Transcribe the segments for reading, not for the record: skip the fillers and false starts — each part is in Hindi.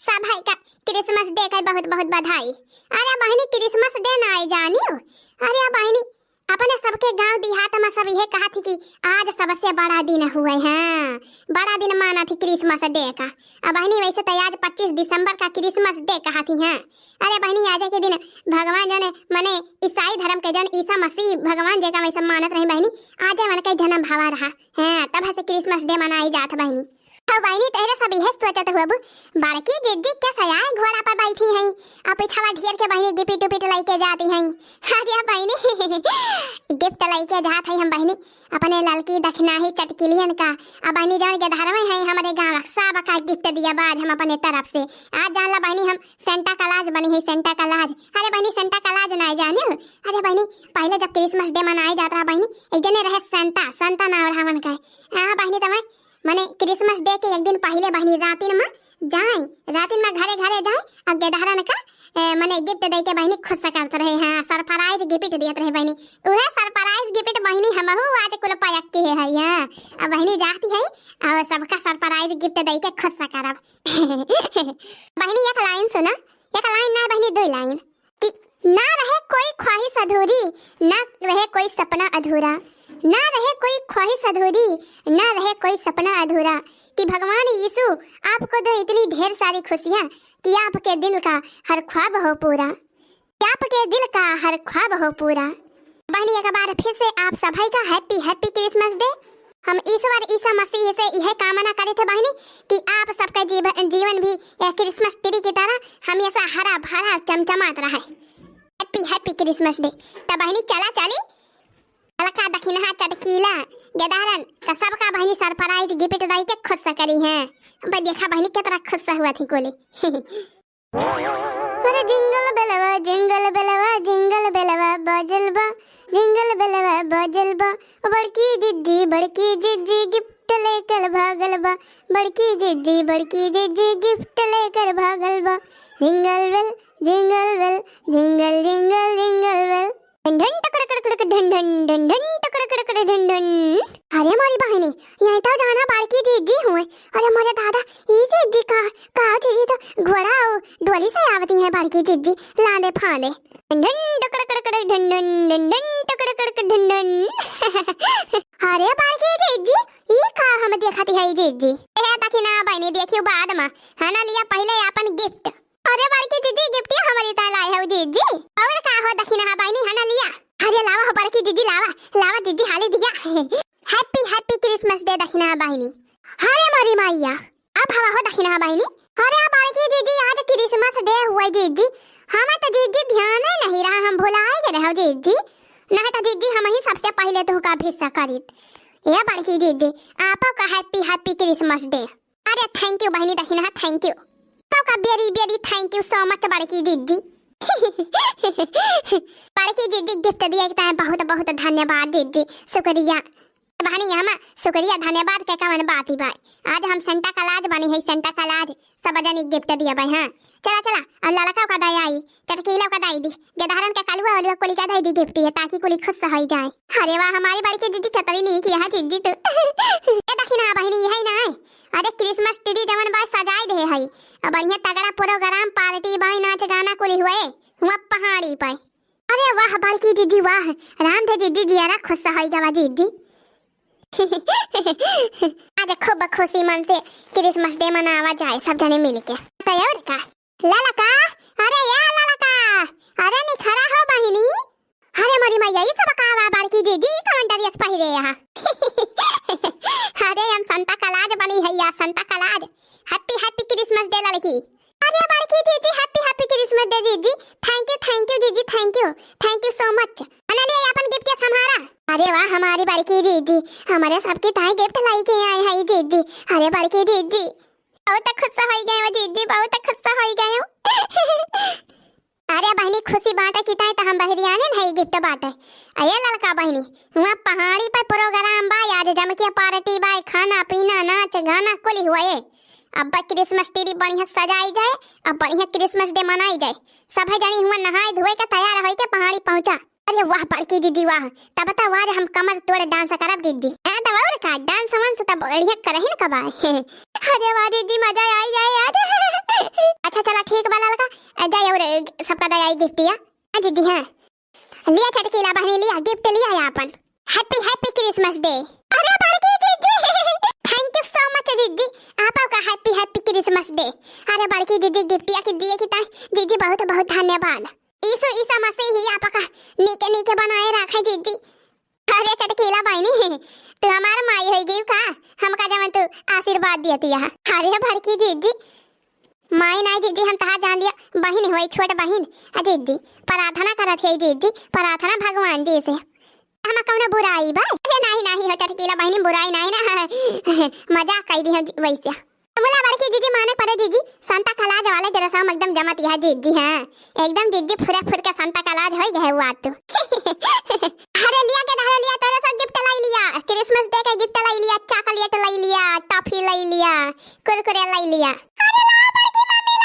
सब भाई का क्रिसमस डे का बहुत बहुत बधाई। अरे बहनी क्रिसमस डे ना आई जानियो। अरे बहनी अपने सबके गांव देहात में सब यही कहा थी कि आज सबसे बड़ा दिन हुआ है, बड़ा दिन माना थी क्रिसमस डे का। अब बहनी वैसे तो आज 25 दिसंबर का क्रिसमस डे कहा थी हैं। अरे बहनी आज के दिन भगवान जन मने ईसाई धर्म के जन ईसा मसीह भगवान जी का वैसे मानत रही बहनी। आज मन का जन्म भावा रहा है, तब से क्रिसमस डे मनाई जात बहनी। तो बहनी तेरे सब यह सोचत हुआ बालकी जिज्जी कैसा आए घोड़ा पर बैठी हैं, अब पिछवा ढेर के बहनी गिफ्ट उपिट लेके जाती हैं। अरे बहनी गिफ्ट लेके जात है हम बहनी अपने लड़की दक्षिणा ही चटकिलियन का। अब बहनी जान के धरवे हैं हमारे गाँव सब का गिफ्ट दिया बाज हम अपने तरफ से। आज जान ला बहनी हम सेंटा क्लॉज बनी है, सेंटा क्लॉज। अरे बहनी सेंटा क्लॉज ना जाने। अरे बहनी पहले जब क्रिसमस डे मनाया जाता है बहनी एक जने रहे संता, संता नाम रहा मन का। हाँ बहनी तमें मने क्रिसमस डे के एक दिन पहले बहनी रातिन में जाए, रातिन में घरे घरे जाए और गेदहरन का मने गिफ्ट दे के बहनी खुश करते रहे। हाँ सरप्राइज गिफ्ट दियत रहे बहनी। वह सरप्राइज गिफ्ट बहनी हम आज कुल पायक के है। हाँ अब बहनी जाती है और सबका सरप्राइज गिफ्ट दे के खुश करब। बहनी एक लाइन सुना, एक लाइन ना बहनी दो लाइन कि ना रहे कोई ख्वाहिश अधूरी, ना रहे कोई सपना अधूरा, ना रहे कोई ख्वाहिश अधूरी, ना रहे कोई सपना अधूरा। कि भगवान यीशु आपको दे इतनी ढेर सारी खुशियाँ कि आपके दिल का हर ख्वाब हो पूरा, कि आपके दिल का हर ख्वाब हो पूरा। बहनी एक बार फिर से आप सभी का हैप्पी हैप्पी क्रिसमस डे। हम ईश्वर ईसा मसीह से यह कामना करे थे बहनी कि आप सबका जीवन भी क्रिसमस ट्री की तरह हमेशा हरा भरा चमचमात रहे। Happy happy Christmas day. तब बहनी चला चली लड़का दक्षिणा चटकीला गेदारन का सबका बहनी सरप्राइज गिफ्ट दई के खुश करी है। अब देखा बहनी कितना खुश हुआ थी कोले। अरे जिंगल बेलवा जिंगल बेलवा जिंगल बेलवा बजलबा, जिंगल बेलवा बजलबा। बड़की जिज्जी गिफ्ट लेकर भागलबा, बड़की जिज्जी गिफ्ट लेकर भागलबा। Jingle bell jingle bell jingle jingle jingle bell ढन टकर कर ढन ढन ढन ढन टकर कर ढन ढन। अरे हमारी बहनी यहीं तो जाना बालकी जिज्जी हुए। अरे हमारे दादा ये जिज्जी का जिज्जी तो घोड़ा डोली से आवती है बालकी जिज्जी लांदे फांदे ढन टकर कर ढन ढन ढन ढन टकर कर ढन ढन। अरे बालकी जिज्जी ये का हम देखती है जिज्जी ए दक्षिणा बहनी देखियो बाद में है ना लिया पहले अपन गिफ्ट। अरे बालकी जिज्जी गिफ्ट हमारी ता लाए है जिज्जी और का हो दक्षिणा बहनी है ना लिया। अरे लावा हो बालकी जिज्जी लावा लावा जिज्जी हाली दिया। हैप्पी हैप्पी क्रिसमस डे दक्षिणा बहनी। अरे मारी माइया अब हवा हो दक्षिणा बहनी। अरे बालकी जिज्जी आज क्रिसमस डे हुआ जिज्जी, हमें तो जिज्जी ध्यान ही नहीं रहा, हम भुलाए गए हो जिज्जी। नहीं तो जिज्जी हम ही सबसे पहले तो का भिस्सा करित। ये बालकी जिज्जी आपका हैप्पी हैप्पी क्रिसमस डे। अरे थैंक यू बहनी दक्षिणा थैंक यू, आपका very very thank you so much बालकी जिज्जी। बालकी जिज्जी गिफ्ट दिए बहुत बहुत धन्यवाद जिज्जी, शुक्रिया बहनी। हम शुक्रिया धन्यवाद के कवन बात ही भाई। आज हम सेंटा क्लॉज बनी है, सेंटा क्लॉज सब जनी गिफ्ट दिया भाई। हाँ चला चला अब लड़का का दाई आई चटकीला का दाई दी गेदारन के कलुआ वाली कोली का दाई दी गिफ्ट है ताकि कोली खुश हो जाए। अरे वाह हमारी बालकी जिज्जी कतरी नहीं किया है जिज्जी तो। ए दक्षिणा बहनी यही ना है। अरे क्रिसमस ट्री जवन बाय सजाई दे है अब बढ़िया तगड़ा प्रोग्राम पार्टी बाई नाच गाना कोली हुए हुआ पहाड़ी पे। अरे वाह बालकी जिज्जी वाह राम थे जिज्जी जियारा खुश हो गया जिज्जी। आज खूब खुशी मन से क्रिसमस डे मनावा जाए सब जने मिलके। तैयार का ललका। अरे या ललका अरे नी खड़ा हो बहिनी। अरे मरी मैया ये सब कावा बालकी जिज्जी कमेंटरियस पहिरे यहाँ। अरे हम संता क्लॉज बनी है या Santa Claus. Happy happy Christmas day लड़की। अरे बालकी जिज्जी हैप्पी हैप्पी क्रिसमस डे जिज्जी। थैंक यू जिज्जी थैंक यू सो मच। अनले अपन गिफ्ट के संभारा। अरे वाह हमारी बालकी जिज्जी हमारे सबके ताई गिफ्ट लाई के आए हैं जिज्जी। अरे बालकी जिज्जी बहुत खुश हो गए हो जिज्जी, बहुत खुश हो गए हो। अरे बहनी खुशी बांटे की ताई तो हम बहरियाने नहीं गिफ्ट बांटे। अरे लड़का बहनी वहाँ पहाड़ी पर प्रोग्राम बा आज जम के पार्टी बा खाना पीना नाच गाना कुल हुए। अब क्रिसमस ट्री बढ़िया सजाई जाए, अब बढ़िया क्रिसमस डे मनाई जाए। सब जनी हुआ नहाए धोए के तैयार हो के पहाड़ी पहुंचा। अरे वाह बालकी जिज्जी वाह तब बता आज हम कमर तोड़ डांस करब जिज्जी। दवाओ का डांस वांस तब बढ़िया करही न कबाए। अरे वाह जिज्जी मजा आई जाए यार। सबका दयाई गिफ्ट दिया। हाँ जीजी हाँ, लिया चटकीला बहनी, लिया गिफ्ट लिया है अपन। Happy happy Christmas day. अरे बड़की जीजी थैंक यू सो मच जीजी, आपका हैप्पी हैप्पी क्रिसमस डे। अरे बड़की जीजी गिफ्टिया के दिए कि जीजी बहुत बहुत धन्यवाद। ईसु ईसा मसीह ही आपका नीके नीके बनाए रखे जीजी। अरे चटकीला बहनी तू हमार माई हो गई का, हमका जवन तू आशीर्वाद दियती है। अरे बड़की जीजी माई ना जीजी, हम तहा जान लिया बहन होई, छोट बहन। जीजी प्रार्थना करत है जीजी, प्रार्थना भगवान जी से। हम कौन बुराई बा? अरे नहीं नहीं हो चटकीला बहनी, बुराई नहीं ना मजाक कर दी है वैसे। मुला बड़की जीजी माने पड़े जीजी, संता कलाज वाले जरसा में एकदम जमत है जीजी। हाँ एकदम जीजी फुरे फुर के संता कलाज हो गए हुआ तो। अरे लिया के धारे लिया, तेरे सब गिफ्ट लाई लिया, क्रिसमस डे का गिफ्ट लाई लिया, चॉकलेट लाई लिया, टॉफी लाई लिया, कुरकुरे लाई लिया। अरे ला बड़की मम्मी,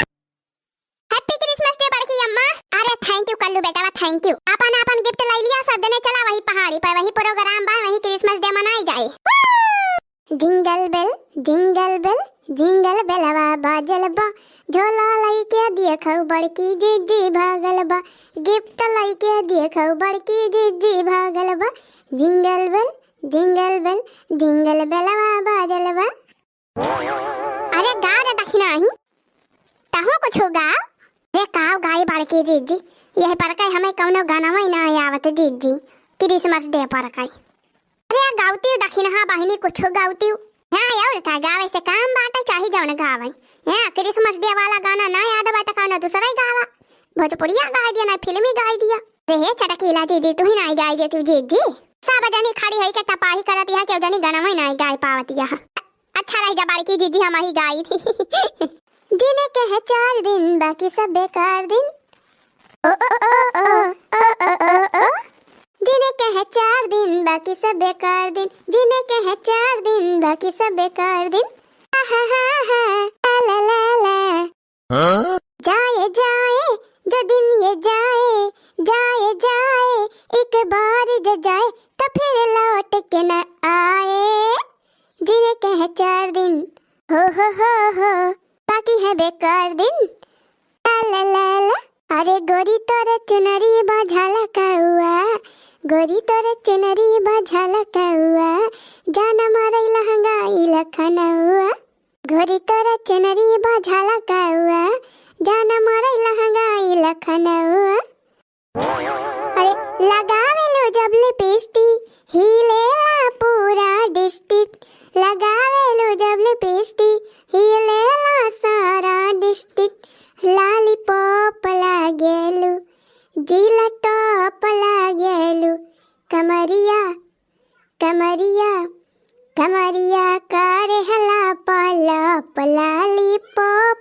हैप्पी क्रिसमस डे बड़की अम्मा। अरे थैंक यू कल्लू बेटा, थैंक यू। अपन अपन गिफ्ट लाई लिया, सब जने चला वही पहाड़ी पर, वही प्रोग्राम बा, वही क्रिसमस डे मनाई जाए। Jingle bell jingle bell jingle बेलवा बाजल बा, झोला लाई के देखो बड़की जीजी भागल बा, गिफ्ट लाई के देखो बड़की जीजी भागल बा, जिंगल बेल जिंगल बेलवा बाजल बा। अरे गाँव रे दखिना ही तहु कुछ गाँव रे, काव गाय बड़की जीजी, यह पर कई हमें कौनो गाना में ना आवत जीजी क्रिसमस डे पर कई। अरे गावती दखिना हाँ बहिनी कुछ गावती। हाँ यार का गावे से काम बाटे, चाहे जाओ ना गावे। हाँ क्रिसमस डे वाला गाना ना याद बाटे कौनो दूसरा ही गावा, भोजपुरिया गाय दिया ना फिल्मी गाय दिया। रे चटकीला जीजी तू ही ना गाय देती जीजी, सब जनी खड़ी होई के टपाही करत है, क्यों जनी गाना में ना गाय पावती है। अच्छा रह जा बड़की जीजी, हम ही गाई थी। जिन्हें कहे 4 दिन बाकी सब बेकार दिन, ओ ओ ओ ओ ओ ओ ओ, जिन्हें कहे 4 दिन बाकी सब बेकार दिन, जिन्हें कहे 4 दिन बाकी सब बेकार दिन, हा हा हा ला ला ला। जाए जाए जो दिन ये जाए, जाए जाए एक बार जो जाए तो फिर लौट के न आए, जिन्हें कहे 4 दिन हो बाकी है बेकार दिन, ला ला ला। अरे गोरी तोरे चुनरी बाझाला का हुआ, गोरी तोरे चुनरी बाझाला का हुआ, जाना मारे लहंगाई लखना हुआ, गोरी तोरे चुनरी बाझाला का हुआ, जाना मारे लहंगाई लखना हुआ। अरे लगावे लो जब लिपस्टिक, हिलेला पूरा डिस्ट्रिक्ट, लगावे लो जब लिपस्टिक, हिलेला सारा डिस्ट्रिक्ट, लॉलीपॉप लागेलू, जिला टॉप लागेलू, कमरिया कमरिया कमरिया करे हला पला पलालीपॉप